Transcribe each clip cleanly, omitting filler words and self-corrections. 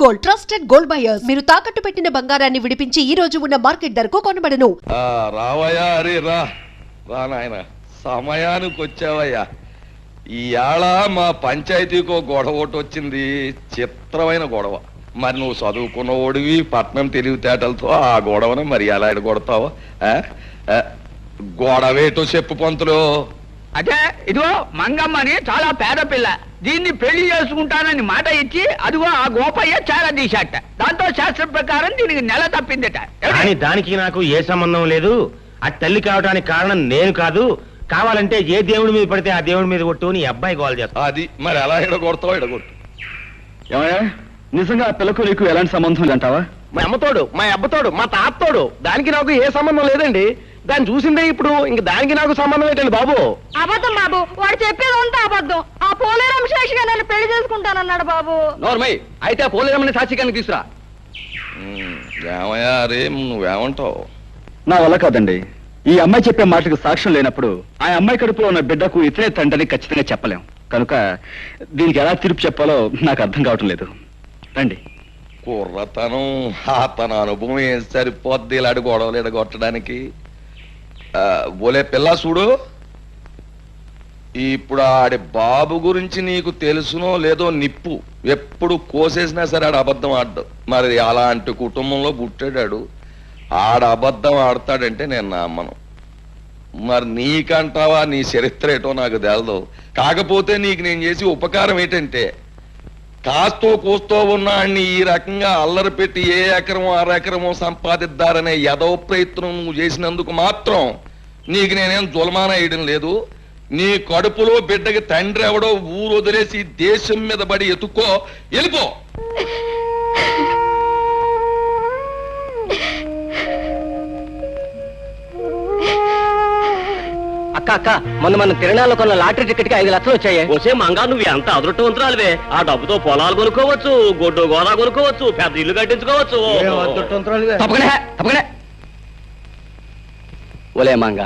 Gold trusted gold buyers మీరు తాకట్టు పెట్టిన బంగారాన్ని విడిపించి ఈ రోజు ఉన్న మార్కెట్ ధరకు కొనబడను. రావయ్యా, అరే రా నాయన, సమయానికి వచ్చావయ్యా. ఈయాళ మా పంచాయతీకో గొడవ ఒకటి వచ్చింది, చిత్రమైన గొడవ. మరి నువ్వు చదువుకున్న ఓడివి, పట్నం తెలివితేటలతో ఆ గొడవను మరి ఎలా ఎడగొడతావు? గొడవేటో చెప్పు పంతులు. అదే ఇదిగో మంగమ్మని చాలా పేద పిల్ల, దీన్ని పెళ్లి చేసుకుంటానని మాట ఇచ్చి అదిగో ఆ గోపయ్య చాలా తీశాట. దాంతో శాస్త్రం ప్రకారం దీనికి నెల తప్పిందట. కానీ దానికి నాకు ఏ సంబంధం లేదు. ఆ తల్లి కావడానికి కారణం నేను కాదు. కావాలంటే ఏ దేవుడి మీద పడితే ఆ దేవుడి మీద కొట్టు నీ అబ్బాయి గోల్ చేస్తా. అది మరి ఎలా ఎడగొడతావు? ఎడగొట్టు. ఏమయ్యా, నిజంగా ఆ పిల్లకు నీకు ఎలాంటి సంబంధం అంటావా? మా అమ్మతోడు, మా అబ్బతోడు, మా తాతోడు, దానికి నాకు ఏ సంబంధం లేదండి. దాన్ని చూసిందే ఇప్పుడు, ఇంక దానికి నాకు సంబంధం ఏంటండి బాబు? అబద్ధం బాబు, వాడు చెప్పేది అంతా అబద్ధం. ఆ పోలేరమ్మ శేషిగా నన్ను పెళ్లి చేసుకుంటానన్నాడు బాబు. నోర్మై, అయితే పోలేరమ్మని సాక్షిగానికి తీసురా. ఏమయ్యా, అరే నువ్వేమంటావు? నా వల్ల కాదండి. ఈ అమ్మాయి చెప్పే మాటకు సాక్ష్యం లేనప్పుడు ఆ అమ్మాయి కడుపులో ఉన్న బిడ్డకు ఇతనే తండ్రిని ఖచ్చితంగా చెప్పలేం. కనుక దీనికి ఎలా తీర్పు చెప్పాలో నాకు అర్థం కావటం లేదు. రండి. కుర్రతనం, తన అనుభవం ఏం సరిపోద్ది ఇలాంటి గొడవలు ఎడగొట్టడానికి? బోలే పిల్ల చూడు, ఇప్పుడు ఆడి బాబు గురించి నీకు తెలుసునో లేదో నిప్పు ఎప్పుడు కోసేసినా సరే ఆడ అబద్ధం ఆడ్డు. మరి అలాంటి కుటుంబంలో పుట్టాడాడు, ఆడ అబద్ధం ఆడతాడంటే నేను నమ్మను. మరి నీకంటావా, నీ చరిత్ర ఏటో నాకు తెలదు. కాకపోతే నీకు నేను చేసి ఉపకారం ఏంటంటే, కాస్తో కూస్తో ఉన్నాన్ని ఈ రకంగా అల్లరి పెట్టి ఏ ఎకరమో అరెకరమో సంపాదిద్దారనే యదో ప్రయత్నం నువ్వు చేసినందుకు మాత్రం నీకు నేనేం జుల్మాన వేయడం లేదు. నీ కడుపులో బిడ్డకి తండ్రి ఎవడో ఊరు వదిలేసి దేశం మీద పడి ఎత్తుక్కో, వెళ్ళిపో. అక్క అక్క, మన తిరణాల్లో కొన్న లాటరీ టికెట్ కి 5 లక్షలు వచ్చాయి. వచ్చే మంగా నువ్వు ఎంత అదృష్టవంతురాలివే. ఆ డబ్బుతో పొలాలు కొనుక్కోవచ్చు, గొడ్డు గోదా కొనుక్కోవచ్చు, పెద్ద ఇల్లు కట్టించుకోవచ్చు. తప్పకనే ఒలే మంగ,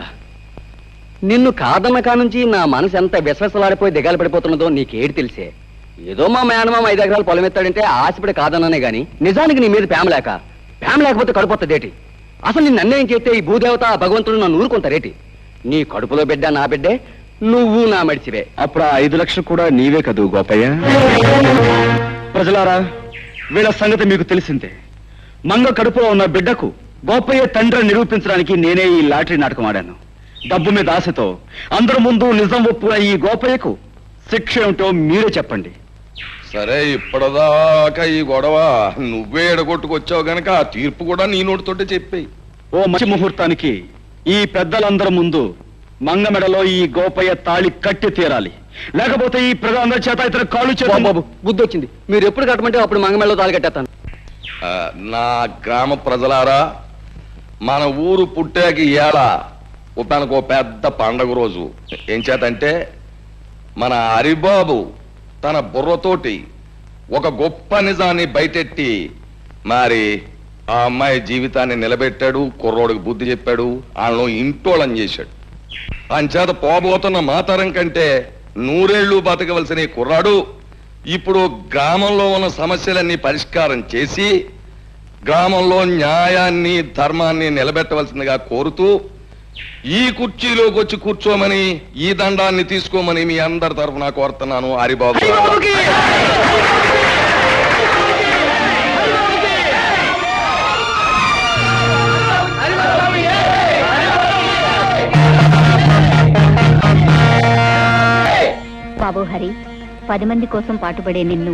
నిన్ను కాదన్న కానుంచి నా మనసు ఎంత విశ్వసలాడిపోయి దిగాలు పడిపోతున్నదో నీకేడు తెలిసే. ఏదో మా మేనమామ 5 ఎకరాలు పొలం ఎత్తాడంటే ఆశపడి కాదన్నానే గాని నిజానికి నీ మీద ప్రేమ లేకపోతే కడుపుతదేటి? అసలు నిన్ను అన్యాయం చేస్తే ఈ భూదేవత భగవంతుడు నన్ను ఊరుకుంటారేటి? నీ కడుపులో బిడ్డ నా బిడ్డే, నువ్వు నా మడిచివే. అప్పుడు ఆ 5 లక్షలు కూడా నీవే కదూ గోపయ్య? ప్రజలారా, వీళ్ళ సంగతి మీకు తెలిసిందే. మంగ కడుపులో ఉన్న బిడ్డకు గోపయ్య తండ్రిని నిరూపించడానికి నేనే ఈ లాటరీ నాటకం ఆడాను. డబ్బు మీద ఆశతో అందరి ముందు నిజం ఒప్పుకున్న ఈ గోపయ్యకు శిక్ష ఏమిటో మీరే చెప్పండి. సరే, ఇప్పటిదాకా ఈ గొడవ నువ్వే ఎడగొట్టుకొచ్చావు గనక ఆ తీర్పు కూడా నీ నోటితోటే చెప్పేయి. ఓ మంచి ముహూర్తానికి ఈ పెద్దలందరి ముందు మంగ మెడలో ఈ గోపయ్య తాళి కట్టి తీరాలి. లేకపోతే ఈ ప్రజలందరి చేత ఇతర కాళ్ళు చేత. బాబు, బుద్ధి వచ్చింది. మీరు ఎప్పుడు కట్టమంటే అప్పుడు మంగమెళ్ళలో తాళి కట్టేస్తాను. నా గ్రామ ప్రజలారా, మన ఊరు పుట్టాక ఇవాళ తనకు పెద్ద పండగ రోజు. ఏం చేతంటే, మన హరిబాబు తన బుర్రతోటి ఒక గొప్ప నిజాన్ని బయటెట్టి మరి ఆ అమ్మాయి జీవితాన్ని నిలబెట్టాడు. కుర్రోడికి బుద్ధి చెప్పాడు, వాళ్ళను ఇంటోళం చేశాడు. అంచేత పోబోతున్న మాతరం కంటే 100 ఏళ్ళు బతకవలసిన ఈ కుర్రాడు ఇప్పుడు గ్రామంలో ఉన్న సమస్యలన్నీ పరిష్కారం చేసి గ్రామంలో న్యాయాన్ని ధర్మాన్ని నిలబెట్టవలసిందిగా కోరుతూ ఈ కుర్చీలోకి వచ్చి కూర్చోమని, ఈ దండాన్ని తీసుకోమని మీ అందరి తరఫున కోరుతున్నాను. హరిబాబు బాబు హరి, 10 మంది కోసం పాటుపడే నిన్ను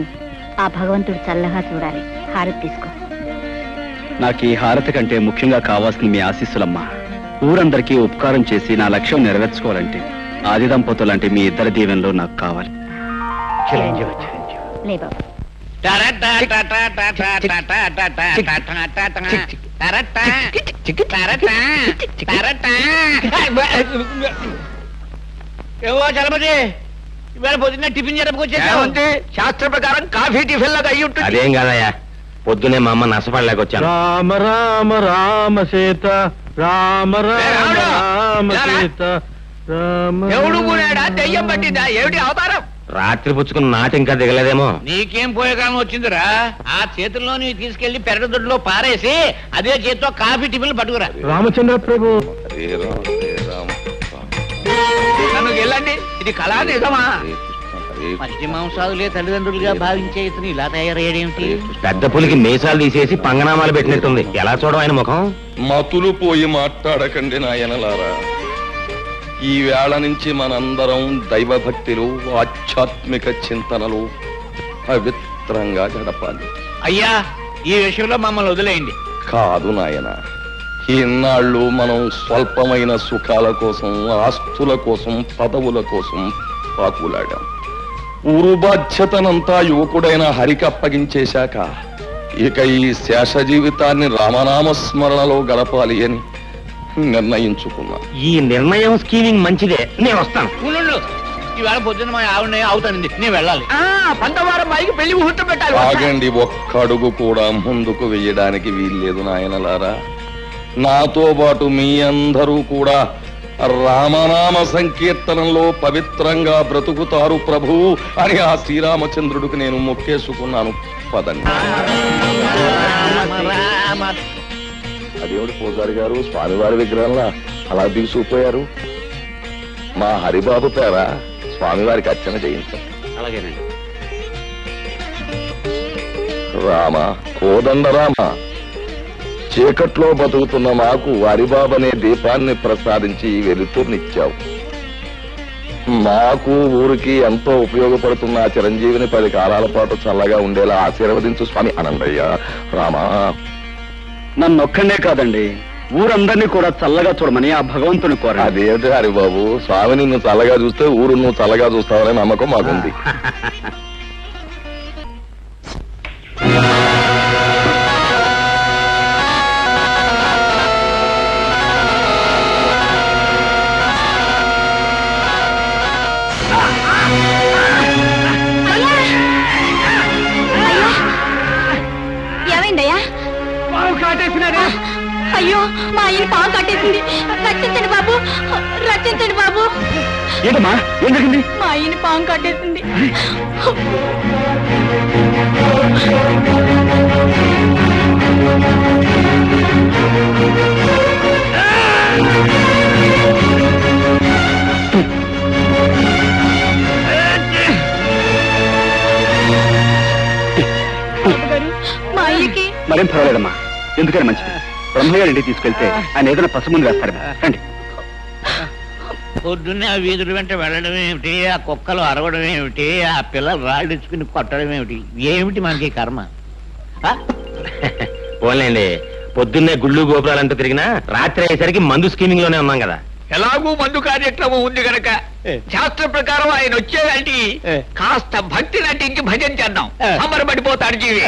ఆ భగవంతుడు చల్లగా చూడాలి. హారతి తీసుకో. నాకు ఈ హారతి కంటే ముఖ్యంగా కావాల్సిన మీ ఆశీస్సులమ్మా. ఊరందరికీ ఉపకారం చేసి నా లక్ష్యం నెరవేర్చుకోవాలంటే ఆది దంపతులంటే మీ ఇద్దరి దీవెనలు నాకు కావాలి. లే బాబు. ఏవో చలపతి, ఇవాళ పొద్దున్న టిఫిన్ చేయడానికి శాస్త్ర ప్రకారం కాఫీ టిఫిన్ లాగా అయ్యి ఉంటుంది. అదేం కాదయ్యా, పొద్దునే మా అమ్మ నష్టపడలేకొచ్చాను. రామ రామ రామ సీత, రామ రామ రామ సీత, ఎవడు కూడాడా దెయ్యం పట్టిందా? ఏమిటి అవతారం? రాత్రి పుచ్చుకున్న నాటి ఇంకా దిగలేదేమో. నీకేం పోయే కాలం వచ్చిందిరా? ఆ చేతుల్లో నీ తీసుకెళ్లి పెరగదొడ్లో పారేసి అదే చేతితో కాఫీ టిఫిన్లు పట్టుకురా. రామచంద్ర ప్రభు, హరే రామ హరే రామ నన్ను వెళ్ళండి. ఇది కళా నిజమా? హరే కృష్ణ హరే మధ్య మాంసాదులే తల్లిదండ్రులుగా భావించే ఇతను ఇలా తయారయ్యేదేమిటి? పెద్ద పులికి మీసాలు తీసేసి పంగనామాలు పెట్టినట్టుంది. ఎలా చూడడం ఆయన ముఖం? మతులు పోయి మాట్లాడకండి నాయనలారా. ఈ వేళ నుంచి మనందరం దైవభక్తిలో ఆధ్యాత్మిక చింతనలు పవిత్రంగా గడపాలి. అయ్యా, ఈ విషయంలో మమ్మల్ని వదిలేయండి. కాదు నాయన, ఇన్నాళ్ళు మనం స్వల్పమైన సుఖాల కోసం, ఆస్తుల కోసం, పదవుల కోసం పాకులాడాం. ఊరు బాధ్యతనంతా యువకుడైన హరికి అప్పగించేశాక ఇక ఈ శేష జీవితాన్ని రామనామస్మరణలో గడపాలి అని నిర్ణయించుకున్నా. ఈ నిర్ణయం స్కీమింగ్ మంచిదే. నేను వస్తాను. ఉండు, ఈవేళ పొద్దున్న మా ఆవిడ అవుతానండి, నేను వెళ్ళాలి. 12వ అమ్మాయికి పెళ్లి ముహూర్తం పెట్టాలి. ఆగండి, ఒక్క అడుగు కూడా ముందుకు వెయ్యడానికి వీల్లేదు నాయనలారా. నాతో పాటు మీ అందరూ కూడా రామనామ సంకీర్తనంలో పవిత్రంగా బ్రతుకుతారు ప్రభు అని ఆ శ్రీరామచంద్రుడికి నేను మొక్కేసుకున్నాను. పదండి. అదేమిటి పూజారి గారు, స్వామివారి విగ్రహంలా అలా దిగుసుకుపోయారు? మా హరిబాబు పేర స్వామివారికి అర్చన చేయించాం. అలాగేనండి. రామ, కోదండ రామ, చీకట్లో బతుకుతున్న మాకు హరిబాబనే దీపాన్ని ప్రసాదించి వెలుతుర్నిచ్చావు. మాకు ఊరికి ఎంతో ఉపయోగపడుతున్న ఆ చిరంజీవిని 10 కాలాల పాటు చల్లగా ఉండేలా ఆశీర్వదించు స్వామి. అనందయ్య రామా. నన్నొక్కడే కాదండి, ఊరందరినీ కూడా చల్లగా చూడమని ఆ భగవంతుని కోరా. అదేంటి హరిబాబు, స్వామి నిన్ను చల్లగా చూస్తే ఊరు నువ్వు చల్లగా చూస్తావనే నమ్మకం మాకుంది. ఏమైందయ్యా? అయ్యో, మా ఆయన పాము కట్టేసింది. రక్షించండి బాబు, రక్షించండి బాబు. ఏంటమ్మా, ఏం జరిగింది? మా ఆయన పాము కట్టేసింది. మా అయ్యకి మరేం పర్వాలేదమ్మా, ఎందుకని మంచిది. బ్రహ్మయ్య ఇంటికి తీసుకెళ్తే ఆయన ఏదైనా పసుముందు వేస్తారు. రండి. పొద్దున్నే ఆ వీధుల వెంట వెళ్ళడం ఏమిటి, ఆ కుక్కలు అరవడం ఏమిటి, ఆ పిల్లలు రాళ్ళిచ్చుకుని కొట్టడం ఏమిటి, ఏమిటి మనకి కర్మ? పోలేండి, పొద్దున్నే గుళ్ళు గోపురాలంటూ తిరిగినా రాత్రి అయ్యేసరికి మందు స్కీమింగ్ లోనే ఉన్నాం కదా. ఎలాగూ మందు కార్యక్రమం ఉంది గనక శాస్త్ర ప్రకారం ఆయన వచ్చేదంటే కాస్త భక్తి నటించి భజన చేద్దాం. సంబరపడిపోతాడు జీవి.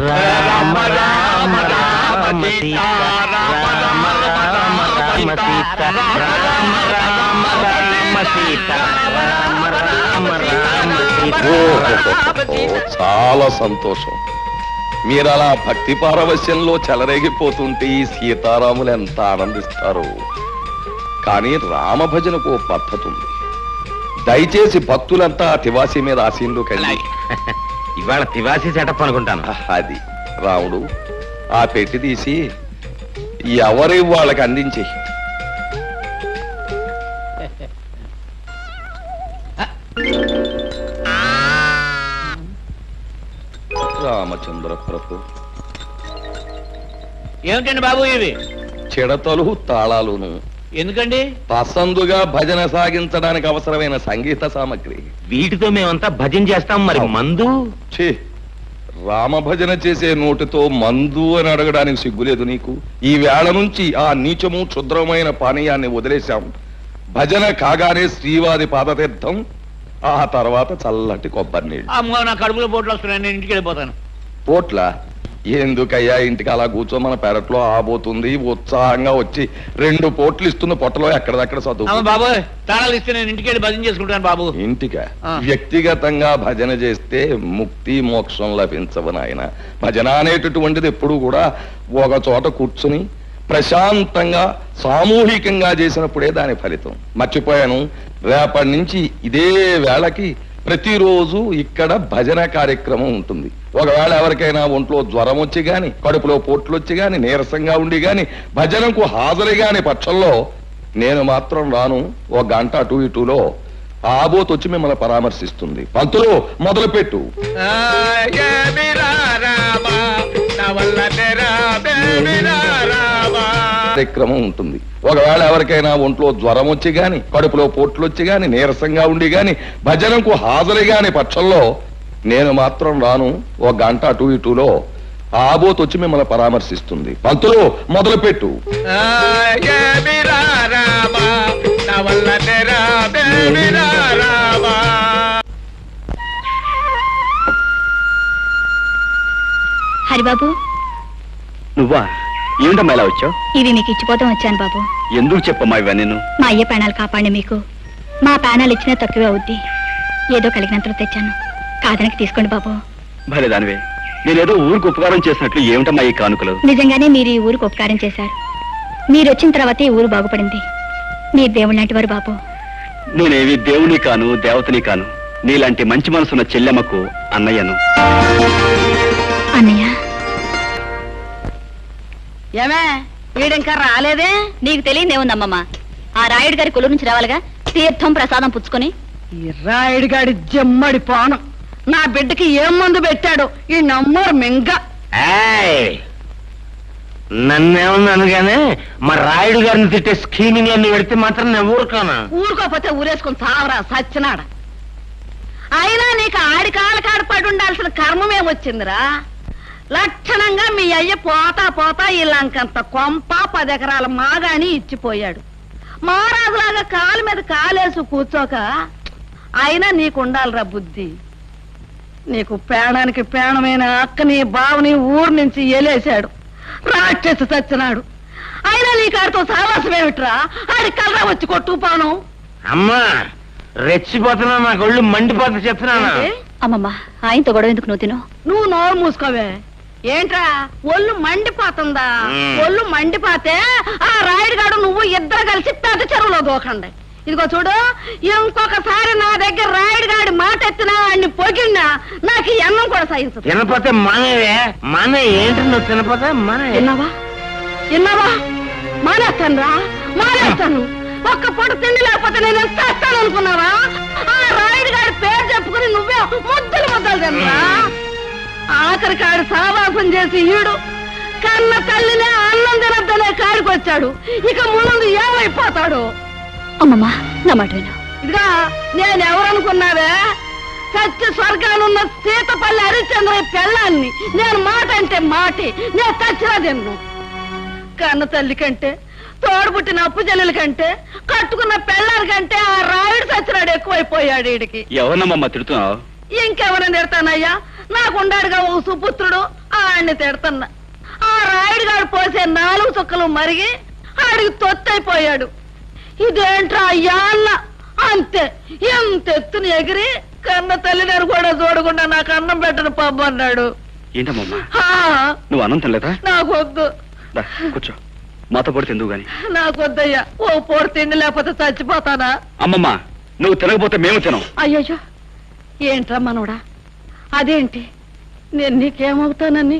రామ రామ రామ సీతా, రామ రామ సీతా, రామ రామ రామ సీతా, రామ రామ రామ సీతా. చాలా సంతోషం. మీరు అలా భక్తి పారవశ్యంలో చెలరేగిపోతుంటే ఈ సీతారాములు ఎంత ఆనందిస్తారు. కానీ రామభజనకు ఓ పద్ధతి ఉంది. దయచేసి భక్తులంతా ఆ తివాసి మీద ఆశీన్లు కలిగి. ఇవాళ తివాసి సెటప్ అనుకుంటాను. అది రాముడు, ఆ పెట్టి తీసి ఎవరి వాళ్ళకి అందించి. రామచంద్ర ప్రభు, ఏమిటండి బాబు ఇవి? చిడతలు తాళాలును. ఎందుకండి? పసందుగా భజన సాగించడానికి అవసరమైన సంగీత సామగ్రి. వీటితో మేమంతా భజన చేస్తాం. మరి మందు? ఛీ, రామభజన చేసే నోటితో మందు అని అడగడానికి సిగ్గులేదు నీకు? ఈ వేళ నుంచి ఆ నీచము క్షుద్రమైన పానీయాన్ని వదిలేశాం. భజన కాగానే శ్రీవారి పాదతీర్థం, ఆ తర్వాత చల్లటి కొబ్బరి నీళ్ళు. అమ్మో, నా కడుపులో పోట్లు వస్తున్నాయి, నేను ఇంటికి వెళ్ళిపోతాను. పోట్ల ఎందుకయ్యా, ఇంటికి అలా కూర్చో, మన పెరట్లో ఆబోతుంది. ఉత్సాహంగా వచ్చి 2 పోట్లు ఇస్తున్న పొట్టలో ఎక్కడదక్కడ చదువు. బాబు, తాళాలు ఇస్తే నేను ఇంటికి వెళ్ళి భజన చేసుకుంటాను బాబు. ఇంటికా? వ్యక్తిగతంగా భజన చేస్తే ముక్తి మోక్షం లభించవు నాయన. భజన అనేటటువంటిది ఎప్పుడు కూడా ఒక చోట కూర్చుని ప్రశాంతంగా సామూహికంగా చేసినప్పుడే దాని ఫలితం. మర్చిపోయాను, రేపటి నుంచి ఇదే వేళకి ప్రతిరోజు ఇక్కడ భజన కార్యక్రమం ఉంటుంది. ఒకవేళ ఎవరికైనా ఒంట్లో జ్వరం వచ్చి గాని, కడుపులో పోట్లు వచ్చి గాని, నీరసంగా ఉండి గాని, భజనకు హాజరు గాని పక్షంలో నేను మాత్రం రాను. ఒక గంట అటు ఇటులో ఆబోత్ వచ్చి మిమ్మల్ని పరామర్శిస్తుంది. పంతులు మొదలుపెట్టు. కార్యక్రమం ఉంటుంది. ఒకవేళ ఎవరికైనా ఒంట్లో జ్వరం వచ్చి గాని, కడుపులో పోట్లు వచ్చి గాని, నీరసంగా ఉండి గాని, భజనకు హాజరు గాని పక్షంలో నేను మాత్రం రాను. ఒక గంట అటు ఇటులో ఆబోత్ వచ్చి మిమ్మల్ని పరామర్శిస్తుంది. పంతులు మొదలుపెట్టు. హరిబాబు, నువ్వా? ఏమిటమ్మా ఇలా వచ్చావు? ఇవి మీకు ఇచ్చిపోతాం వచ్చాను బాబు. ఎందుకు చెప్పమ్మా ఇవన్నీ? మా అయ్య ప్రాణాలు కాపాడి మీకు మా ప్రాణాలు ఇచ్చినా తక్కువే అవుద్ది. ఏదో కలిగినంతలో తెచ్చాను, కాదనకి తీసుకోండి బాబు. భలే దానివే. నేనేదో ఊరికి ఉపకారం చేసినట్లు ఏమిటమ్మా ఈ కానుకలు? నిజంగానే మీరు ఈ ఊరికి ఉపకారం చేశారు. మీరు వచ్చిన తర్వాత ఈ ఊరు బాగుపడింది. మీరు దేవుడు లాంటి వారు బాబు. నేనేవి దేవుని కాను, దేవతని కాను. నీలాంటి మంచి మనసున్న చెల్లెమ్మకు అన్నయ్యను. అన్నయ్య, ఏమే వీడింకా రాలేదే? నీకు తెలియదేముందమ్మమ్మ. ఆ రాయుడు గారి కొలు నుంచి రావాలిగా, తీర్థం ప్రసాదం పుచ్చుకొని. ఈ రాయుడిగాడి జమ్మడి పానం నా బిడ్డకి ఏం మందు పెట్టాడు ఈ నమ్మరు మింగ. నన్నేమన్నాను గానీ మా రాయుడు గారిని తిట్టే స్కీమింగ్ అన్ని పెడితే మాత్రం నేను ఊరుకోనా? ఊరుకోపోతే ఊరేసుకుని చావరా సచ్చినాడ. అయినా నీకు ఆడి కాళ్ళ కాడ పడి ఉండాల్సిన కర్మమేమొచ్చిందిరా? లక్షణంగా మీ అయ్య పోతా పోతా ఇలాంకంత కొంప 10 ఎకరాల మాగాని ఇచ్చిపోయాడు. మహారాజులాగా కాలు మీద కాలేసి కూర్చోక అయినా నీకుండాలిరా బుద్ధి. నీకు ప్రాణానికి ప్రాణమైన అక్కని బావని ఊరు నుంచి ఎలేశాడు, రాక్షసి చచ్చినాడు. అయినా నీకు ఆడితో సావాసమేమిట్రా? ఆడి కలరా వచ్చి కొట్టుకుపోను. అమ్మా రెచ్చిపోతున్నా, నాకు ఒళ్ళు మండిపోతా చెప్తున్నాను. అమ్మమ్మ, ఆయనతో గొడవ ఎందుకు నువ్వు తిను? నువ్వు నోరు మూసుకోవే. ఏంట్రా ఒళ్ళు మండిపోతుందా? ఒళ్ళు మండిపోతే ఆ రాయుడు గాడు నువ్వు ఇద్దరు కలిసి పెద్ద చెరువులో దూకండి. ఇదిగో చూడు, ఇంకొకసారి నా దగ్గర రాయుడు గాడి మాట ఎత్తినా అన్ని పొగిడినా నాకు ఈ అన్నం కూడా సహించదు. తినపోతే మానేవే. మానే ఏంటి నువ్వు తినపోతే మానే. విన్నావా? మానేస్తాను రా, మానేస్తాను. ఒక్క పూట తిండి లేకపోతే నేను ఎంత చేస్తాను అనుకున్నావా? ఆ రాయుడు గాడి పేరు చెప్పుకుని నువ్వే ముద్దలు తినరా? ఆఖరి కాడు సావాసం చేసి ఈడు కన్న తల్లినే అన్నం తినద్దనే కాడికి వచ్చాడు. ఇక ముందు ఏమైపోతాడు? అమ్మమ్మ, నా మాట విను. ఇదిగా నేనెవరనుకున్నావే? సత్య స్వర్గానున్న సీతపల్లి హరిశ్చంద్ర పెళ్ళాన్ని. నేను మాట అంటే మాటి, నేను చచ్చినా తిన్ను. కన్న తల్లి కంటే, తోడుబుట్టిన అప్పు చెల్లెల కంటే, కట్టుకున్న పెళ్ళారి కంటే ఆ రాయుడు చచ్చినాడు ఎక్కువైపోయాడు వీడికి. ఎవరినమ్మా తిడుతున్నావు? ఇంకెవరని తిడతానయ్యా? నాకుండాడుగా ఓ సుపుత్రుడు, ఆడిని తిడతన్నా. ఆ రాయుడు గారు పోసే 4 చుక్కలు మరిగి ఆడికి తొత్తైపోయాడు. ఇదేంట్రా అయ్యా అన్న అంతే. ఎంత ఎత్తుని ఎగిరి కన్న తల్లిదారు కూడా చూడకుండా నాకు అన్నం పెట్టను పబ్బన్నాడు. ఏంటమ్మా నువ్వు అన్నం తినలేదా? నాకొద్దు. కూర్చో, మాతో పొడి తిందువు గాని. నాకొద్దయ్యా, ఓ పూట తిండి లేకపోతే చచ్చిపోతానా? అమ్మమ్మ, నువ్వు తినకపోతే మేము తినం. అయ్యో, ఏంట్రా మనవడా? అదేంటి, నేను నీకేమవుతానని?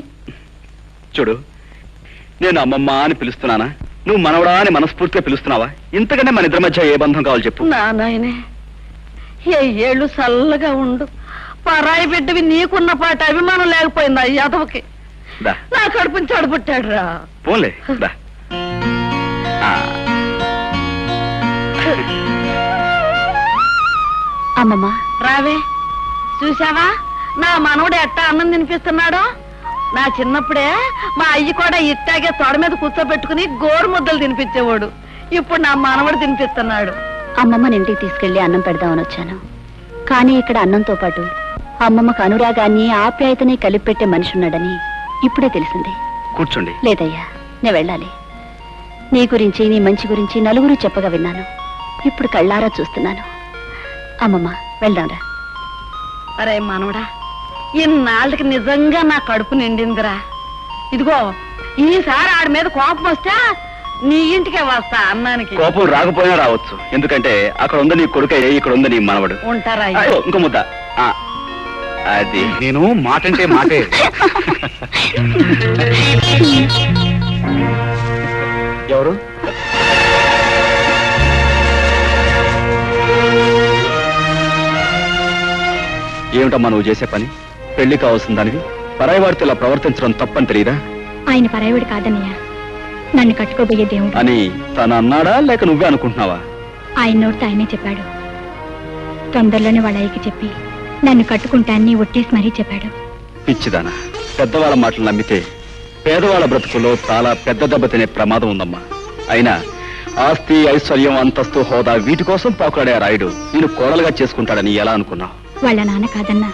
చూడు, నేను అమ్మమ్మ అని పిలుస్తున్నానా, నువ్వు మనవడా అని మనస్ఫూర్తిగా పిలుస్తున్నావా? ఇంతకంటే మన ఇద్దరి మధ్య ఏ బంధం కావాలి చెప్పు. నా నాయనే, ఏ ఏళ్ళు చల్లగా ఉండు. పరాయి బిడ్డవి నీకున్న పాట అభిమానం లేకపోయిందా ఈ యాదవకి? నా కడుపుని చెడబుట్టాడు రా. పోన్లే దా. అమ్మమ్మ, రావే. చూసావా నా మనవడు ఎట్టా అన్నం తినిపిస్తున్నాడో? నా చిన్నప్పుడే మా అయ్యి కూడా ఇట్టాగే తొడ మీద కూర్చోబెట్టుకుని గోరు ముద్దలు తినిపించేవాడు. ఇప్పుడు నా మనవడు తినిపిస్తున్నాడు. అమ్మమ్మని ఇంటికి తీసుకెళ్లి అన్నం పెడదామని వచ్చాను. కానీ ఇక్కడ అన్నంతో పాటు అమ్మమ్మకు అనురాగాన్ని ఆప్యాయతని కలిపి పెట్టే మనిషి ఉన్నాడని ఇప్పుడే తెలిసింది. కూర్చోండి. లేదయ్యా, నేను వెళ్ళాలి. నీ గురించి, నీ మంచి గురించి నలుగురు చెప్పగా విన్నాను. ఇప్పుడు కళ్ళారా చూస్తున్నాను. అమ్మమ్మ, వెళ్దాంరా. అరే మనవడా, ఇన్నాళ్ళకి నిజంగా నా కడుపు నిండిందిరా. ఇదిగో ఈసారి ఆడి మీద కోపం వస్తే నీ ఇంటికే వస్తా అన్నానికి. కోపం రాకపోయినా రావచ్చు, ఎందుకంటే అక్కడ ఉంది నీ కొడుకయ్యే, ఇక్కడ ఉంది నీ మనవడు. ఉంటారా? అయ్యో, ఇంకో ముద్ద. ఆ, అది నేను మాటంటే మాటే. ఎవరు? ఏమిటమ్మా నువ్వు చేసే పని? పెళ్లి కావాల్సిన దానివి పరాయి వాడితో ఇలా ప్రవర్తించడం తప్పని తెలియదా? ఆయన పరాయవుడు కాదన్నయ్య, నన్ను కట్టుకోబోయే దేవుడు అని తను అన్నాడా లేక నువ్వే అనుకుంటున్నావా? ఆయన నోటితో ఆయనే చెప్పాడు. తొందరలోనే వాళ్ళ అయ్యకి చెప్పి నన్ను కట్టుకుంటాన్ని ఒట్టేసి మరీ చెప్పాడు. పిచ్చిదానా, పెద్దవాళ్ళ మాటలు నమ్మితే పేదవాళ్ళ బ్రతుకుల్లో చాలా పెద్ద దెబ్బ తినే ప్రమాదం ఉందమ్మా. అయినా ఆస్తి, ఐశ్వర్యం, అంతస్తు, హోదా వీటి కోసం పాకులాడే ఆ రాయుడు నేను కోడలుగా చేసుకుంటాడని ఎలా అనుకున్నావు? వాళ్ళ నాన్న కాదన్నా,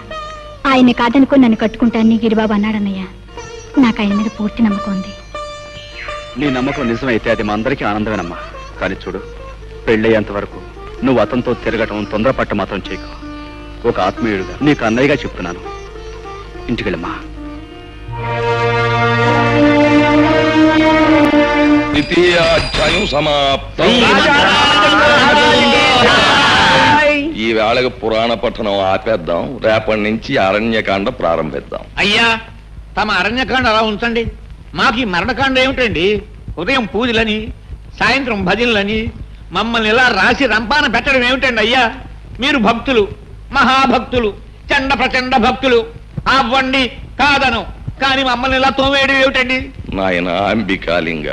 ఆయన కాదనుకో నన్ను కట్టుకుంటాన్ని గిరిబాబు అన్నాడన్నయ్య. నాకు ఆయన మీద పూర్తి నమ్మకం ఉంది. నీ నమ్మకం నిజమైతే అది మా అందరికీ ఆనందమేనమ్మా. కానీ చూడు, పెళ్ళయ్యేంత వరకు నువ్వు అతనితో తిరగటం, తొందరపట్ట మాత్రం చేయకు. ఒక ఆత్మీయుడుగా నీకు అన్నయ్యగా చెప్తున్నాను, ఇంటికెళ్ళమ్మా. ద్వితీయాధ్యాయం సమాప్తం. ఈ వేళకి పురాణ పఠనం ఆపేద్దాం, రేపటి నుంచి అరణ్యకాండ ప్రారంభిద్దాం. అయ్యా, తమ అరణ్యకాండ అలా ఉంచండి. మాకు ఈ మరణకాండ ఏమిటండి? ఉదయం పూజలని, సాయంత్రం భజనలని మమ్మల్ని ఇలా రాసి రంపాన పెట్టడం ఏమిటండి అయ్యా? మీరు భక్తులు, మహాభక్తులు, చండ ప్రచండ భక్తులు. అవ్వండి కాదను, కానీ మమ్మల్ని ఇలా తోమేయడం ఏమిటండి? నాయన అంబికాలింగ,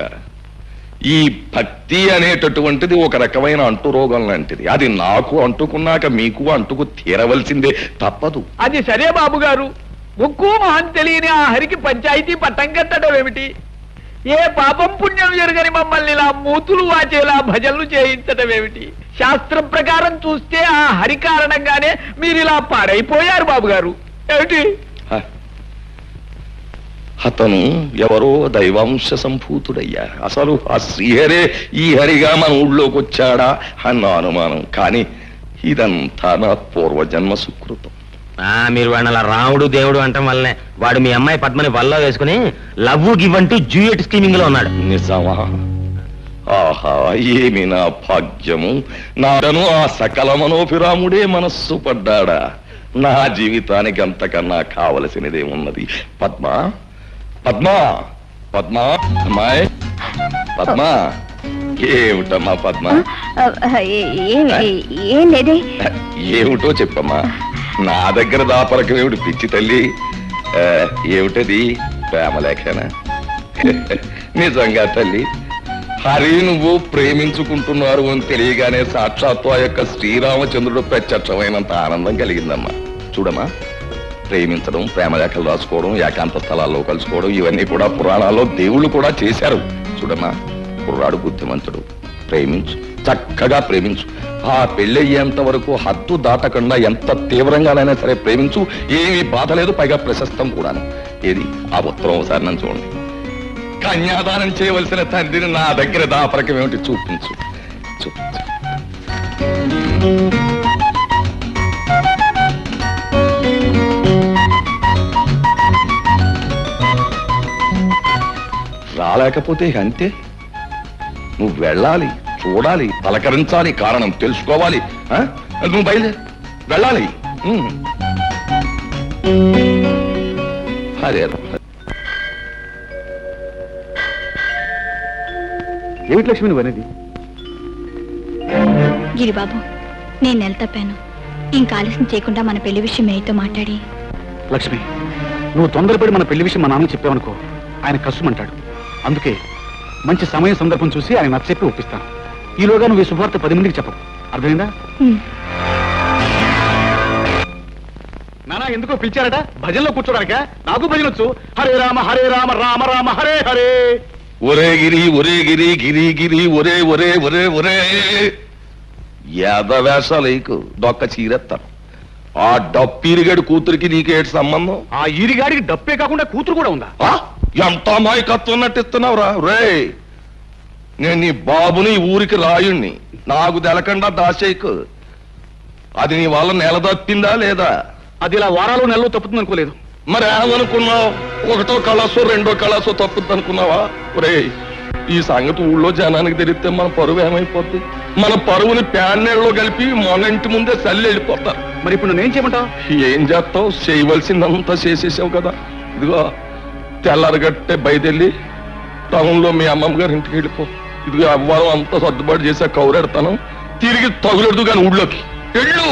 ఈ భక్తి అనేటటువంటిది ఒక రకమైన అంటురోగం లాంటిది. అది నాకు అంటుకున్నాక మీకు అంటుకు తీరవలసిందే, తప్పదు. అది సరే బాబు గారు, ముక్కు మహన్ తెలియని ఆ హరికి పంచాయతీ పట్టం కట్టడం ఏమిటి? ఏ పాపం పుణ్యం జరగని మమ్మల్ని ఇలా మూతులు వాచేలా భజనలు చేయించడం ఏమిటి? శాస్త్రం ప్రకారం చూస్తే ఆ హరి కారణంగానే మీరు ఇలా పాడైపోయారు బాబు గారు. ఏమిటి? అతను ఎవరో దైవాంశ సంభూతుడయ్యా. అసలు ఆ శ్రీహరే ఈ హరిగా మన ఊళ్ళోకి వచ్చాడా అన్న అనుమానం. కానీ ఇదంతా నా పూర్వజన్మ సుకృతం. మీరు వాడిని అలా రాముడు దేవుడు అంటాం వల్లనే వాడు మీ అమ్మాయి పద్మని వల్ల వేసుకుని లవ్ గివ్ అంటూ డ్యూయట్ స్కీమింగ్ లో ఉన్నాడు. నిజమా? ఆహా, ఏమి నా భాగ్యము! నాను ఆ సకల మనోభిరాముడే మనస్సు పడ్డాడా? నా జీవితానికి అంతకన్నా కావలసినదేమున్నది? పద్మా, పద్మా, పద్మా, అమ్మాయి పద్మా. ఏమిటమ్మా పద్మ? ఏం లేదే. ఏమిటో చెప్పమ్మా. నా దగ్గర దాపరకం ఏమిటి పిచ్చి తల్లి? ఏమిటది? ప్రేమలేఖనా? నిజంగా తల్లి, హరి నువ్వు ప్రేమించుకుంటున్నారు అని తెలియగానే సాక్షాత్తు ఆ యొక్క శ్రీరామచంద్రుడు ప్రత్యక్షమైనంత ఆనందం కలిగిందమ్మా. చూడమ్మా, ప్రేమించడం, ప్రేమలేఖలు రాసుకోవడం, ఏకాంత స్థలాల్లో కలుసుకోవడం ఇవన్నీ కూడా పురాణాల్లో దేవుళ్ళు కూడా చేశారు. చూడమ్మా, కుర్రాడు బుద్ధిమంతుడు, ప్రేమించు, చక్కగా ప్రేమించు. ఆ పెళ్ళయ్యేంత వరకు హద్దు దాటకుండా ఎంత తీవ్రంగానైనా సరే ప్రేమించు. ఏమీ బాధ లేదు, పైగా ప్రశస్తం కూడాను. ఏది ఆ ఉత్తరం ఒకసారి నన్ను చూడండి. కన్యాదానం చేయవలసిన తండ్రిని నా దగ్గర దాపరకం ఏమిటి? చూపించు, చూపించు. రాలేకపోతే అంతే. నువ్వు వెళ్ళాలి, చూడాలి, పలకరించాలి, కారణం తెలుసుకోవాలి. నువ్వు బయలుదేరి వెళ్ళాలి. అదే ఏమిటి లక్ష్మి నువ్వు అనేది? గిరిబాబు, నేను నెల తప్పాను. ఇంకా ఆలస్యం చేయకుండా మన పెళ్లి విషయం మేయతో మాట్లాడి. లక్ష్మి, నువ్వు తొందరపడి మన పెళ్లి విషయం మా నాన్నకి చెప్పావనుకో, ఆయన కష్టమంటాడు. అందుకే మంచి సమయం సందర్భం చూసి ఆయన నచ్చచెప్పి ఒప్పిస్తాను. ఈలోగా నువ్వు ఈ శుభవార్త 10 మందికి చెప్పవు, అర్థమైందా? నానా ఎందుకో పిలిచారట? భజనలో కూర్చోడానిక? నాకు భజనొచ్చు. హరే రామ హరే రామ రామ రామ హరే హరే. ఒరే గిరి, ఒరే గిరి, గిరి గిరి, ఒరే ఒరే ఒరే ఒరే. యాదవేషాలకు దొక్క చీరెత్తాను. ఆ డప్పిరిగడి కూతురికి నీకేటి సంబంధం? ఆ ఈరిగాడికి డప్పే కాకుండా కూతురు కూడా ఉందా? ఎంత అమాయకత్వం నటిస్తున్నావురా రే! నేను నీ బాబుని ఊరికి రాయుణ్ణి, నాకు తెలకుండా దాసేకు. అది నీ వల్ల నెల తప్పిందా లేదా? అది ఇలా వారాలు నెలలో తప్పుతుంది అనుకోలేదు. మరి ఏమనుకున్నావు? ఒకటో కళాసో రెండో కళాసో తప్పుద్ది అనుకున్నావా? రే, ఈ సంగతి ఊళ్ళో జనానికి తెలిస్తే మన పరువు ఏమైపోద్ది? మన పరువుని ప్యాన్నెళ్ళలో కలిపి మన ఇంటి ముందే చల్లి వెళ్ళిపోతారు. మరి ఇప్పుడు నేను చేయమంటావు? ఏం చేస్తావు? చేయవలసిందంతా చేసేసావు కదా. ఇదిగో తెల్లారగట్టే బయలుదేరి టౌన్ లో మీ అమ్మమ్మ గారి ఇంటికి వెళ్ళిపో. ఇదిగో అవ్వరం అంతా సర్దుబాటు చేసా కౌరెడతాను, తిరిగి తగులెడదు కానీ ఊళ్ళోకి వెళ్ళు.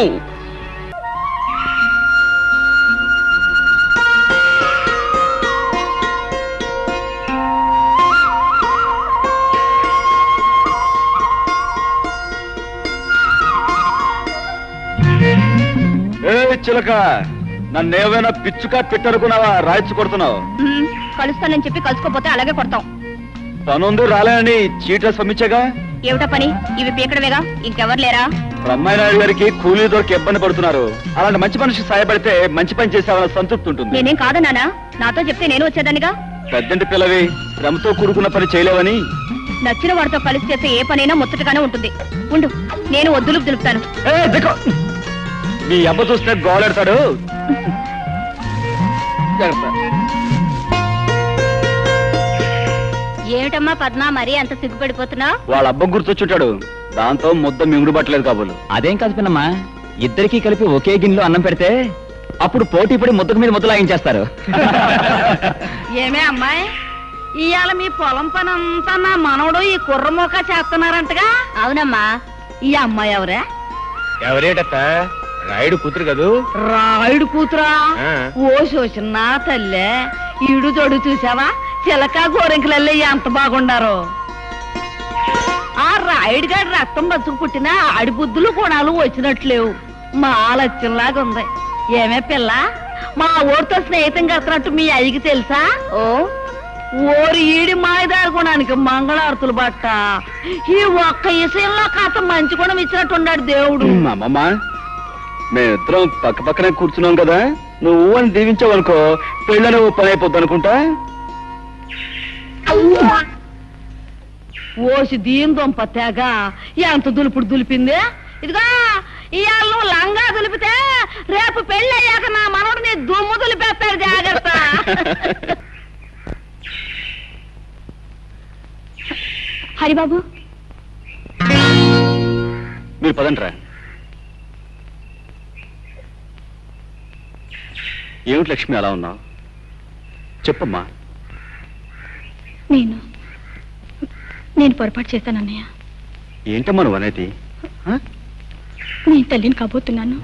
చిలక, నన్నేమైనా పిచ్చుకా పెట్టనుకున్నావా? రాయిచ్చు కొడుతున్నావు. కలుస్తానని చెప్పి కలుసుకోపోతే అలాగే కొడతాం. తనుంది రాలేని చీట్లెస్ పంపించగా. ఏమిటా పని? ఇవి పీకడమేగా, ఇంకెవరు లేరా? బ్రహ్మయ్య నాయుడు గారికి కూలీ దొరికి ఇబ్బంది పడుతున్నారు. అలాంటి మంచి మనిషి సాయపడితే మంచి పని చేసావన్న సంతృప్తి ఉంటుంది. నేనేం కాదు నానా, నాతో చెప్తే నేను వచ్చేదానిగా. పెద్దంటి పిల్లవి, శ్రమతో కూడుకున్న పని చేయలేవని. నచ్చిన వాడితో కలిసి చేస్తే ఏ పనైనా ముచ్చటగానే ఉంటుంది. ఉండు, నేను వద్దులు దులుపుతాను. మీ అబ్బ చూస్తే గోలెడతాడు. ఏమిటమ్మా పద్మ, మరీ అంత సిగ్గుపడిపోతున్నావు? వాళ్ళ అబ్బ గుర్తొచ్చుంటాడు, దాంతో ముద్ద మింగుడు పట్టలేదు కాబోలు. అదేం కాదు పిన్నమ్మా, ఇద్దరికి కలిపి ఒకే గిన్నెలో అన్నం పెడితే అప్పుడు పోటీ పడి ముద్దకు మీద ముద్ద లాగించేస్తారు. ఏమే అమ్మాయి, ఇవాళ మీ పొలం పని అంతా నా మనవడు ఈ కుర్రమోక చేస్తున్నారంటగా? అవునమ్మా. ఈ అమ్మాయి ఎవరే? ఎవరేటత్త? రాయుడు కూతురు కదూ. రాయుడు కూతురా? ఆ. ఓ శోషన్నా తల్లే, ఈడు జోడు చూసావా? చిలక గోరింకలల్లే ఎంత బాగుండారో. ఆ రాయుడు గారి రక్తం బతుకు పుట్టిన ఆడి బుద్ధులు గుణాలు వచ్చినట్లేవు. మా లక్ష్యంలాగా ఉంది. ఏమే పిల్ల, మా ఊరితో స్నేహితం కడుతున్నట్టు మీ అయ్యకి తెలుసా? ఓ ఓరి ఈడి మాయదారి గుణానికి మంగళారతులు బట్ట. ఈ ఒక్క విషయంలో కాస్త మంచి గుణం ఇచ్చినట్టున్నాడు దేవుడు. అమ్మమ్మ, మేమిద్దరం పక్క పక్కనే కూర్చున్నాం కదా, నువ్వు అని దీవించావనుకో పెళ్ళని పని అయిపోద్ది అనుకుంటా. ఓసి దీని దొంప తెగ ఎంత దులుపుడు దులిపింది. ఇదిగో ఇవాళ నువ్వు లంగా దులిపితే రేపు పెళ్ళి అయ్యాక నా మనవడిని దుమ్ము దులిపేస్తాడు, జాగ్రత్త. హరిబాబు, మీరు పదంట్రా. ఏమిటి లక్ష్మి అలా ఉన్నావు? చెప్పమ్మా. నేను పొరపాటు చేశాను అన్నయ్య. ఏంటమ్మా నువ్వు అనేది? నేను తల్లిని కాబోతున్నాను.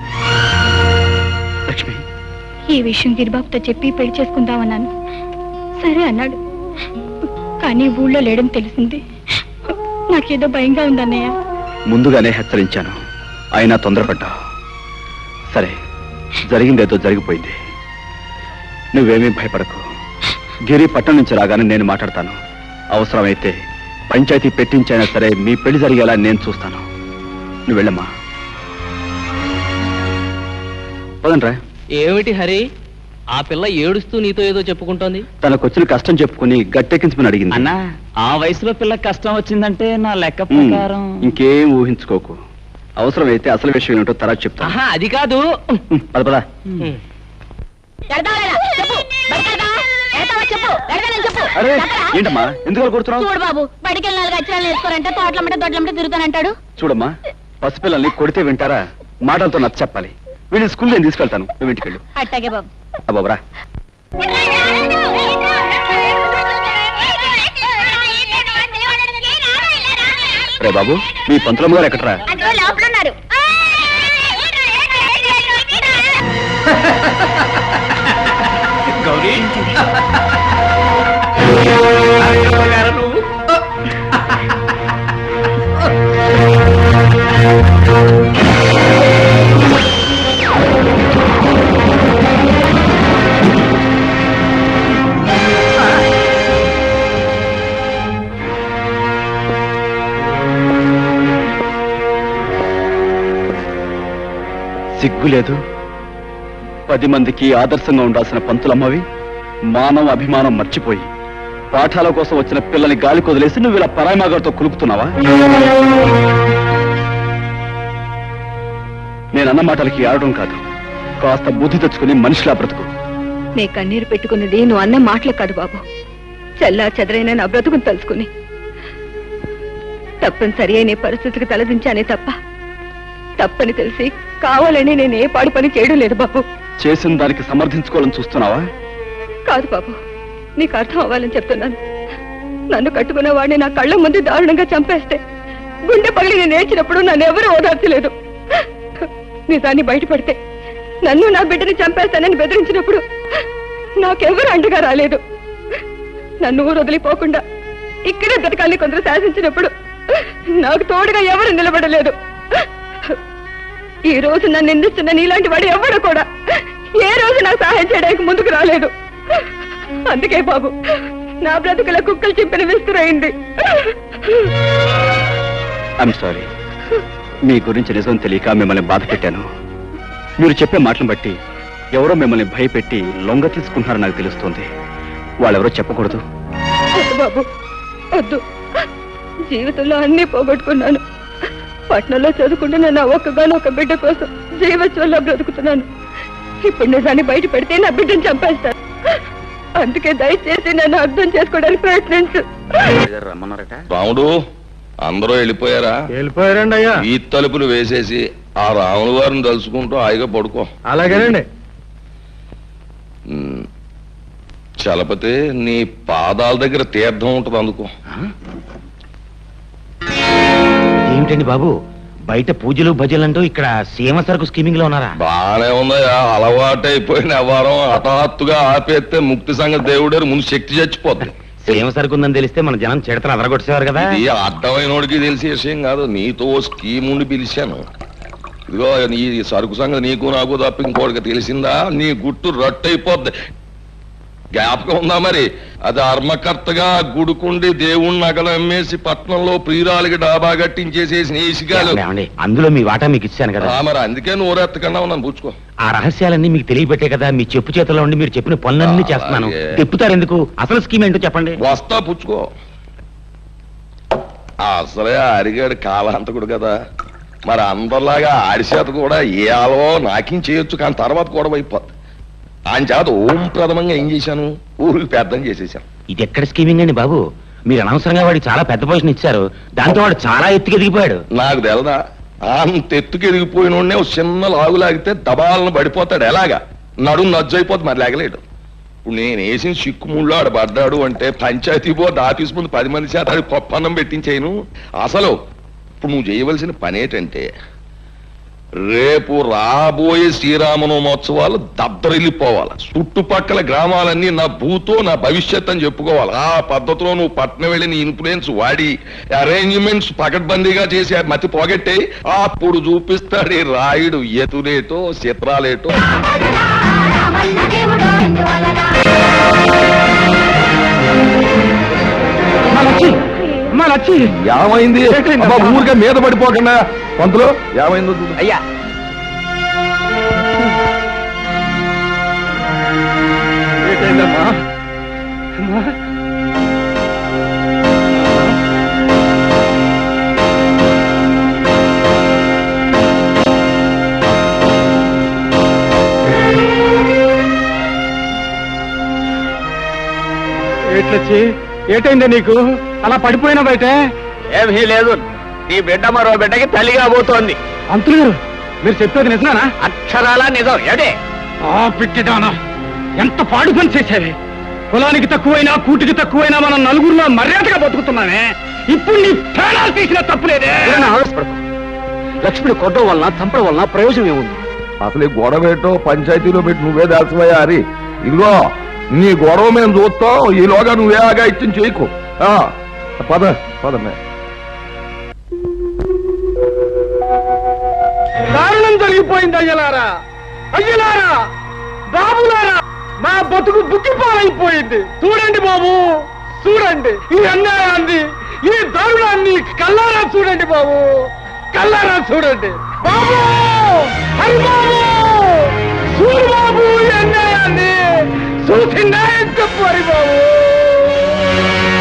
లక్ష్మి, ఈ విషయం గిరిబాబుతో చెప్పి పెళ్లి చేసుకుందామన్నాను. సరే అన్నాడు, కానీ ఊళ్ళో లేడని తెలిసింది. నాకేదో భయంగా ఉందన్నయ్య. ముందుగానే హెచ్చరించాను, అయినా తొందరపడ్డావు. సరే, జరిగిందేదో జరిగిపోయింది. నువ్వేమీ భయపడకు. గిరి పట్టణం నుంచి రాగానే నేను మాట్లాడతాను. అవసరమైతే పంచాయతీ పెట్టించైనా సరే మీ పెళ్లి జరిగేలా నేను చూస్తాను. నువ్వు వెళ్ళమ్మా. పదండ్రా. ఏమిటి హరి, ఆ పిల్ల ఏడుస్తూ నీతో ఏదో చెప్పుకుంటోంది? తనకొచ్చిన కష్టం చెప్పుకుని గట్టెక్కించమని అడిగింది. అన్నా, ఆ వయసులో పిల్లకి కష్టం వచ్చిందంటే నా లెక్క ప్రకారం ఇంకేం ఊహించుకోకు. అవసరమైతే అసలు విషయం ఏంటో తర్వాత చెప్తా. అది కాదు. పద పద. అరే ఏంటమ్మా, ఎందుకు కూర్చున్నావు? చూడు బాబు, బడికి వెళ్ళి 4 అక్షరాలు నేర్చుకోరంటే తోటలమ్మటే తిరుగుతానంటాడు. చూడమ్మా, పసిపిల్లల్ని కొడితే వింటారా? మాటలతో నచ్చ చెప్పాలి. వీడిని స్కూల్ నేను తీసుకెళ్తాను, నువ్వు ఇంటికి వెళ్ళు. అట్టాగే బాబు. అబ్బాబరా. రే బాబు, మీ పంతులమ్మ గారు ఎక్కడరా? లోపల ఉన్నారు. గౌరీ, నువ్వు సిగ్గులేదు? 10 మందికి ఆదర్శంగా ఉండాల్సిన పంతులమ్మవి మానవ అభిమానం మర్చిపోయి పాఠాల కోసం వచ్చిన పిల్లని గాలి కొదిలేసి నువ్వు ఇలా పరాయిమాగారితో కులుపుతున్నావా? నేనన్న మాటలకి ఆడడం కాదు, కాస్త బుద్ధి తెచ్చుకుని మనిషిలా బ్రతుకు. నీ కన్నీరు పెట్టుకున్నది నువ్వు అన్న మాటలు కాదు బాబు, చల్లా చెదరైన నా బ్రతుకుని తలుచుకుని తప్పనిసరి అయిన పరిస్థితికి తలదించానే తప్ప తప్పని తెలిసి కావాలని నేను ఏ పాడు పని చేయడం లేదు బాబు. చేసిన దానికి సమర్థించుకోవాలని చూస్తున్నావా? కాదు బాబు, నీకు అర్థం అవ్వాలని చెప్తున్నాను. నన్ను కట్టుకున్న వాడిని నా కళ్ళ ముందు దారుణంగా చంపేస్తే గుండె పగిలి నేను ఏడ్చినప్పుడు నన్ను ఎవరు ఓదార్చలేదు. నిజాన్ని బయటపడితే నన్ను నా బిడ్డని చంపేస్తానని బెదిరించినప్పుడు నాకెవరు అండగా రాలేదు. నన్ను ఊరు వదిలిపోకుండా ఇక్కడే బ్రతకాలని కొందరు శాసించినప్పుడు నాకు తోడుగా ఎవరు నిలబడలేదు. ఈ రోజు నన్ను నిందిస్తున్న నీలాంటి వాడు ఎవరు కూడా ఏ రోజు నాకు సహాయం చేయడానికి ముందుకు రాలేదు. అందుకే బాబు నా బ్రతుకుల కుక్కలు చింపిన విస్తురైంది. I'm sorry. మీ గురించి నిజం తెలియక మిమ్మల్ని బాధ పెట్టాను. మీరు చెప్పే మాటలను బట్టి ఎవరో మిమ్మల్ని భయపెట్టి లొంగ తీసుకుంటున్నారని నాకు తెలుస్తుంది. వాళ్ళెవరో చెప్పకూడదు. వద్దు బాబు, వద్దు. జీవితంలో అన్ని పోగొట్టుకున్నాను. పట్నంలో చదువుకుంటున్న నా ఒక్కగానొక్క బిడ్డ కోసం జీవోత్సవంలో బ్రతుకుతున్నాను. ఇప్పుడు నిజాన్ని బయట పెడితే నా బిడ్డను చంపేస్తాను. అందుకే దయచేసి నన్ను అర్థం చేసుకోవడానికి ప్రయత్నించు. రాముడు, అందరూ వెళ్ళిపోయారా? వెళ్ళిపోయారండి అయ్యా. ఈ తలుపులు వేసేసి ఆ రాముడు వారిని తలుచుకుంటూ హాయిగా పడుకో. అలాగేనండి. చలపతి, నీ పాదాల దగ్గర తీర్థం ఉంటుంది, అందుకో. ఏమిటండి బాబు, బయట పూజలు భజనలు అంటూ ఇక్కడ సీమ సరుకు స్కీమింగ్ లో ఉన్నారా? బానే ఉందయ్యా. అలవాటైపోయిన వ్యవహారం హఠాత్తుగా ఆపేస్తే ముక్తి సంగతి దేవుడారు ముందు శక్తి చచ్చిపోద్ది. సీమ సరుకు ఉందని తెలిస్తే మన జనం చెడతలు అదరగొట్టేవారు కదా. ఇది అర్థమైనోడికి తెలిసే విషయం కాదు. నీతో స్కీమ్ ఉండి పిలిచాను. ఇదిగో నీ సరుకు సంగతి నీకు నాకు తప్ప ఇంకోటికి తెలిసిందా నీ గుట్టు రట్టయిపోద్ది. జ్ఞాపకం ఉందా మరి? అది ధర్మకర్తగా గుడుకుండి దేవుణ్ణి నగలు అమ్మేసి పట్నంలో ప్రియురాలికి డాబా కట్టించేసేసి నేసిగాలు. అందులో మీ వాటా మీకు ఇచ్చాను కదా. మరి అందుకే నోరెత్తకుండా ఉన్నాను, పుచ్చుకో. ఆ రహస్యాలన్నీ మీకు తెలియబెట్టే కదా మీ చెప్పు చేతిలో ఉండి మీరు చెప్పిన పనులన్నీ చేస్తున్నాను. తిప్పుతారు ఎందుకు? అసలు స్కీమ్ ఏంటో చెప్పండి. వస్తా, పుచ్చుకో. అసలే అరిగాడు కాలాంతకుడు కదా. మరి అందరిలాగా ఆడిచేత కూడా ఏ అలవో నాకేం చేయొచ్చు, కానీ తర్వాత కూడా అయిపోద్ది. ఆయన చేత ఓం ప్రథమంగా ఏం చేశాను, ఊరికి పెద్దం చేసేసాను. ఇది ఎక్కడ స్కీమింగ్ అండి బాబు? మీరు అనవసరంగా వాడికి చాలా పెద్ద పొజిషన్ ఇచ్చారు. దాంతో వాడు చాలా ఎత్తుకు ఎదిగిపోయాడు. నాకు తెలదా? అంత ఎత్తుకు ఎదిగిపోయినోడే చిన్న లాగు లాగితే దబాలను పడిపోతాడు. ఎలాగా నడుము నజ్జైపోతుంది, మరి లేగలేడు. ఇప్పుడు నేను వేసిన చిక్కుముళ్ళు ఆడు పడ్డాడు అంటే పంచాయతీ బోర్డు ఆఫీస్ ముందు 10 మంది చేత ఆడి పప్పన్నం పెట్టించేయను. అసలు ఇప్పుడు నువ్వు చేయవలసిన పని ఏంటంటే, రేపు రాబోయే శ్రీరామనవమోత్సవాలు దద్దరిల్లిపోవాలి. చుట్టుపక్కల గ్రామాలన్నీ నా భూతో నా భవిష్యత్ అని చెప్పుకోవాలి. ఆ పద్ధతిలో నువ్వు పట్నం వెళ్ళి నీ ఇన్ఫ్లుయెన్స్ వాడి అరేంజ్మెంట్స్ పకడ్బందీగా చేసి మతి పోగొట్టే అప్పుడు చూపిస్తాడు ఈ రాయుడు ఎతులేటో చిత్రాలేటో. ఏమైంది? ఊరికే మీద పడిపోకుండా పంతులు, ఏమైందో అయ్యా. ఏట్లొచ్చి ఏటైందా నీకు? అలా పడిపోయినా బయట ఏమీ లేదు. నీ బిడ్డ మరో బిడ్డకి తల్లిగా పోతోంది. అంతులు గారు, మీరు చెప్పేది నిజమేనా? అక్షరాలా నిజం. ఏడే ఆ బిడ్డదానా, ఎంత పాడు పని చేశావే. కులానికి తక్కువైనా కూటికి తక్కువైనా మనం నలుగురిలో మర్యాదగా బతుకుతున్నానే. ఇప్పుడు నీ ప్రాణాలు తీసిన తప్పులేదే. లక్ష్మిని కొట్టడం వలన చంపడం వలన ప్రయోజనం ఏముంది? అసలు ఈ గొడవ ఏంటో పంచాయతీలో పెట్టి నువ్వే దాల్సిపోయా హరి. ఇదిగో నీ గొడవ మేము చూస్తాం, ఈలోగా నువ్వే ఆగా ఇచ్చిన చేయకు. పద పదమే. దారుణం జరిగిపోయింది. అయ్యలారా, అయ్యలారా, బాబులారా, మా బతుకు బుక్కిపాలైపోయింది. చూడండి బాబు, చూడండి ఈ అన్యాయాన్ని, ఈ దారుణాన్ని కల్లారా చూడండి బాబు, కల్లారా చూడండి బాబు. హరి బాబు, చూడు బాబు ఈ అన్యాయాన్ని. చూసిందా చెప్పు హరి బాబు.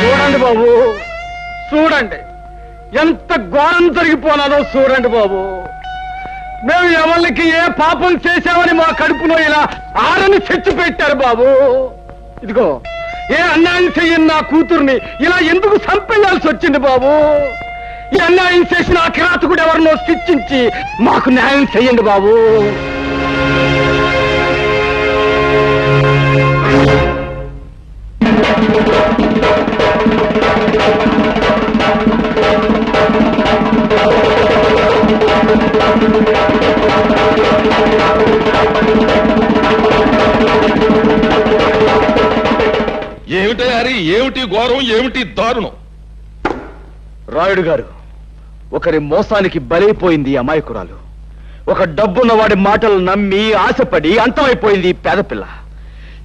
చూడండి బాబు, చూడండి ఎంత ఘోరం జరిగిపోనాదో చూడండి బాబు. మేము ఎవరికి ఏ పాపం చేశామని మా కడుపులో ఇలా ఆరని చెచ్చు పెట్టారు బాబు. ఇదిగో ఏ అన్యాయం చెయ్యని నా కూతుర్ని ఇలా ఎందుకు చంపేయాల్సి వచ్చింది బాబు? ఈ అన్యాయం చేసిన ఆ కిరాతకుడు ఎవరినో శిక్షించి మాకు న్యాయం చెయ్యండి బాబు. ఏమిటి హరి, ఏమిటి ఘోరం, ఏమిటి దారుణం? రాయుడు గారు, ఒకరి మోసానికి బలైపోయింది ఈ అమాయకురాలు. ఒక డబ్బున్న వాడి మాటలు నమ్మి ఆశపడి అంతమైపోయింది ఈ పేదపిల్ల.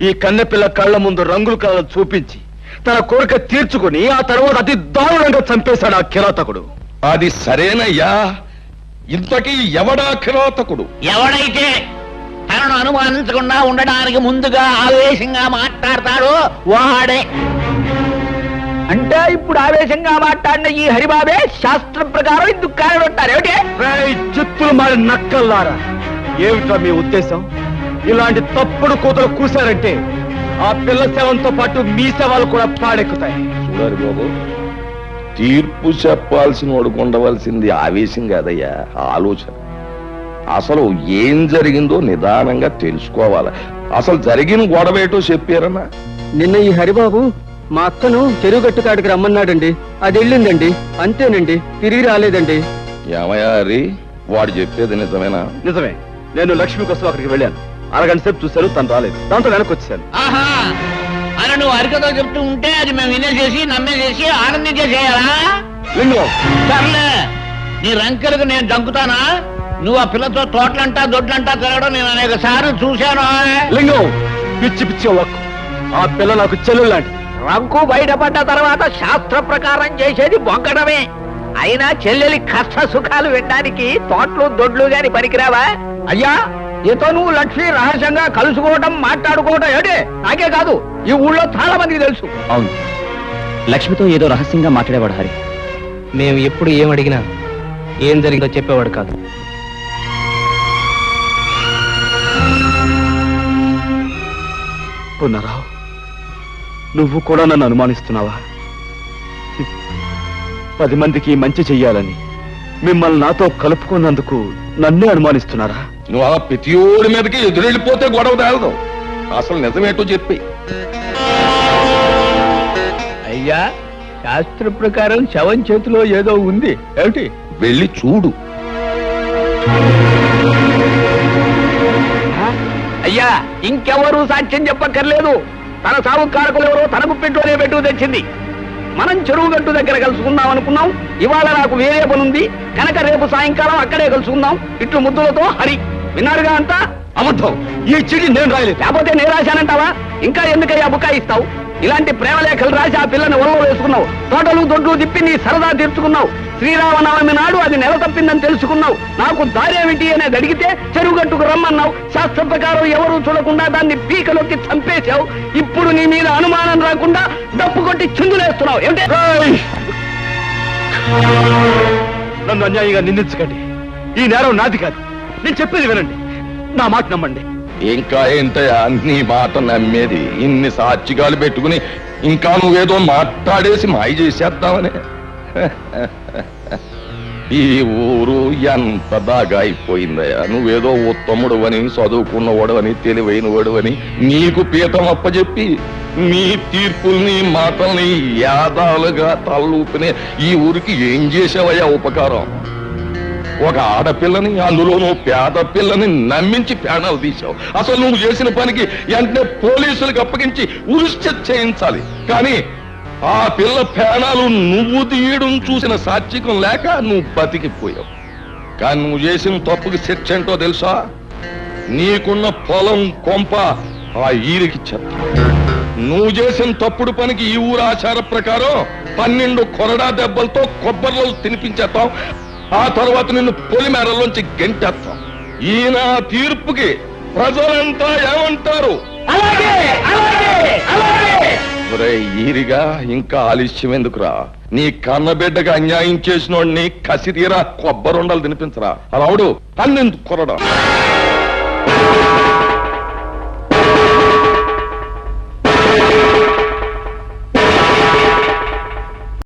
ఈ కన్నెపిల్ల కళ్ళ ముందు రంగుల కళలు చూపించి తన కోరిక తీర్చుకుని ఆ తర్వాత అతి దారుణంగా చంపేశాడు ఆ కిరాతకుడు. అది సరేనయ్యా, ఇంతకీ ఎవడా కిరాతకుడు? ఎవడైతే తనను అనుమానించకుండా ఉండడానికి ముందుగా ఆవేశంగా మాట్లాడతాడో వాడే. అంటే ఇప్పుడు ఆవేశంగా మాట్లాడిన ఈ హరిబాబే శాస్త్రం ప్రకారం ఇందుకు కారణం ఉంటారు. ఏమిటి చిత్తులు మారి నక్కల్లారా, ఏమిటా మీ ఉద్దేశం? ఇలాంటి తప్పుడు కూతురు కూశారంటే ఆ పిల్ల శవంతో పాటు మీ శవాలు కూడా పాడెక్కుతాయి. చూడాలి బాబు, తీర్పు చెప్పాల్సిన వాడుకు ఉండవలసింది ఆవేశం కాదయ్యా, ఆలోచన. అసలు ఏం జరిగిందో నిదానంగా తెలుసుకోవాలి. అసలు జరిగిన గొడవ ఏటో చెప్పారన్నా? నిన్న ఈ హరిబాబు మా అక్కను చెరువు గట్టు కాడికి రమ్మన్నాడండి. అది వెళ్ళిందండి, అంతేనండి, తిరిగి రాలేదండి. ఏమయ్యా హరి, వాడు చెప్పేది నిజమేనా? నిజమే. నేను లక్ష్మి కోసం అక్కడికి వెళ్ళాను. అరగంట సేపు చూశాను, తను రాలేదు. దాంతో వెనక్కి వచ్చాను. ఆహా, అని నువ్వు అరికతో చెప్తూ ఉంటే అది మేము వినేసేసి నమ్మేసేసి ఆనందించేసేయాలా? లింగం, సర్లే, నీ రంకెలకు నేను దంకుతానా? నువ్వు ఆ పిల్లతో తోటలంటా దొడ్లంటా తిరగడం నేను అనేక సార్లు చూశాను. లింగం, పిచ్చి పిచ్చి వక్కు. ఆ పిల్ల నాకు చెల్లెలు లాంటి. రంకు బయటపడ్డ తర్వాత శాస్త్ర ప్రకారం చేసేది బొక్కడమే. అయినా చెల్లెలి కష్ట సుఖాలు వినడానికి తోటలు దొడ్లు గాని పనికిరావా? అయ్యా, నీతో నువ్వు లక్ష్మి రహస్యంగా కలుసుకోవడం మాట్లాడుకోవడం ఏడే నాకే కాదు, ఈ ఊళ్ళో చాలా మందికి తెలుసు. అవును, లక్ష్మితో ఏదో రహస్యంగా మాట్లాడేవాడు హరి. మేము ఎప్పుడు ఏం అడిగినా ఏం జరిగిందో చెప్పేవాడు కాదు. పునరావు, నువ్వు కూడా నన్ను అనుమానిస్తున్నావా? 10 మందికి మంచి చెయ్యాలని మిమ్మల్ని నాతో కలుపుకున్నందుకు నన్నే అనుమానిస్తున్నారా? నువ్వు ఆ ప్రతియోడి మీదకి ఎదురెళ్ళిపోతే గొడవ తేలదు. అసలు నిజమేటో చెప్పి. అయ్యా, శాస్త్ర ప్రకారం శవం చేతిలో ఏదో ఉంది. ఏమిటి? వెళ్ళి చూడు. అయ్యా, ఇంకెవరూ సాక్ష్యం చెప్పక్కర్లేదు. తన సాగు కారకులు ఎవరో తన గుప్పింట్లోనే పెట్టు తెచ్చింది. మనం చెరువు గట్టు దగ్గర కలుసుకుందాం అనుకున్నాం. ఇవాళ నాకు వేరే పనుంది కనుక రేపు సాయంకాలం అక్కడే కలుసుకుందాం. ఇట్లు ముద్దులతో హరి. విన్నారుగా అంతా? అబద్ధం. ఈ చిడి నేను రాయలేదు. లేకపోతే నేను రాశానంటావా? ఇంకా ఎందుకయ్యా బుకాయిస్తావు? ఇలాంటి ప్రేమలేఖలు రాసి ఆ పిల్లని ఒళ్ళో వేసుకున్నావు. తోటలు దొడ్లు తిప్పి నీ సరదా తీర్చుకున్నావు. శ్రీరామనవమి నాడు అది నెల తప్పిందని తెలుసుకున్నావు. నాకు దారేమిటి అనేది అడిగితే చెరువు గట్టుకు రమ్మన్నావు. శాస్త్ర ప్రకారం ఎవరూ చూడకుండా దాన్ని పీకలోకి చంపేశావు. ఇప్పుడు నీ మీద అనుమానం రాకుండా డప్పు కొట్టి చిందులేస్తున్నావు. ఏమిటి? నన్ను అన్యాయంగా నిందించకండి. ఈ నేరం నాది కాదు. నేను చెప్పేది వినండి, నా మాట నమ్మండి. ఇంకా ఏంటయ్యా నీ మాట నమ్మేది? ఇన్ని సాక్షిగాలు పెట్టుకుని ఇంకా నువ్వేదో మాట్లాడేసి మాయ చేసేద్దామని. ఈ ఊరు ఎంత దాగా అయిపోయిందయ్యా. నువ్వేదో ఉత్తముడు అని, చదువుకున్నవాడు అని, తెలివైనవాడు అని నీకు పీఠం అప్పచెప్పి నీ తీర్పుల్ని మాటల్ని యాదాలుగా తలూపినే ఈ ఊరికి ఏం చేసావయ్యా ఉపకారం? ఒక ఆడపిల్లని, అందులోనూ పేద పిల్లని నమ్మించి ప్రాణాలు తీశావు. అసలు నువ్వు చేసిన పనికి వెంటనే పోలీసులకు అప్పగించి ఉరిష్ట చేయించాలి. కానీ ఆ పిల్ల ప్రాణాలు నువ్వు తీయడం చూసిన సాత్వికం లేక నువ్వు బతికిపోయావు. కానీ నువ్వు చేసిన తప్పుకి శిక్ష ఏంటో తెలుసా? నీకున్న పొలం కొంప ఆ ఈరికి చెత్త. నువ్వు చేసిన తప్పుడు పనికి ఈ ఊరు ఆచార ప్రకారం 12 కొరడా దెబ్బలతో కొబ్బరిలో తినిపించేస్తాం. ఆ తర్వాత నిన్ను పొలిమేరలోంచి గెంటేస్తాం. ఈయన తీర్పుకి ప్రజలంతా ఏమంటారు? ఈరిగా ఇంకా ఆలస్యం ఎందుకురా? నీ కన్నబిడ్డగా అన్యాయం చేసినోడిని కసిరీరా కొబ్బరుండలు తినిపించరా. అలా 12 కొరడా.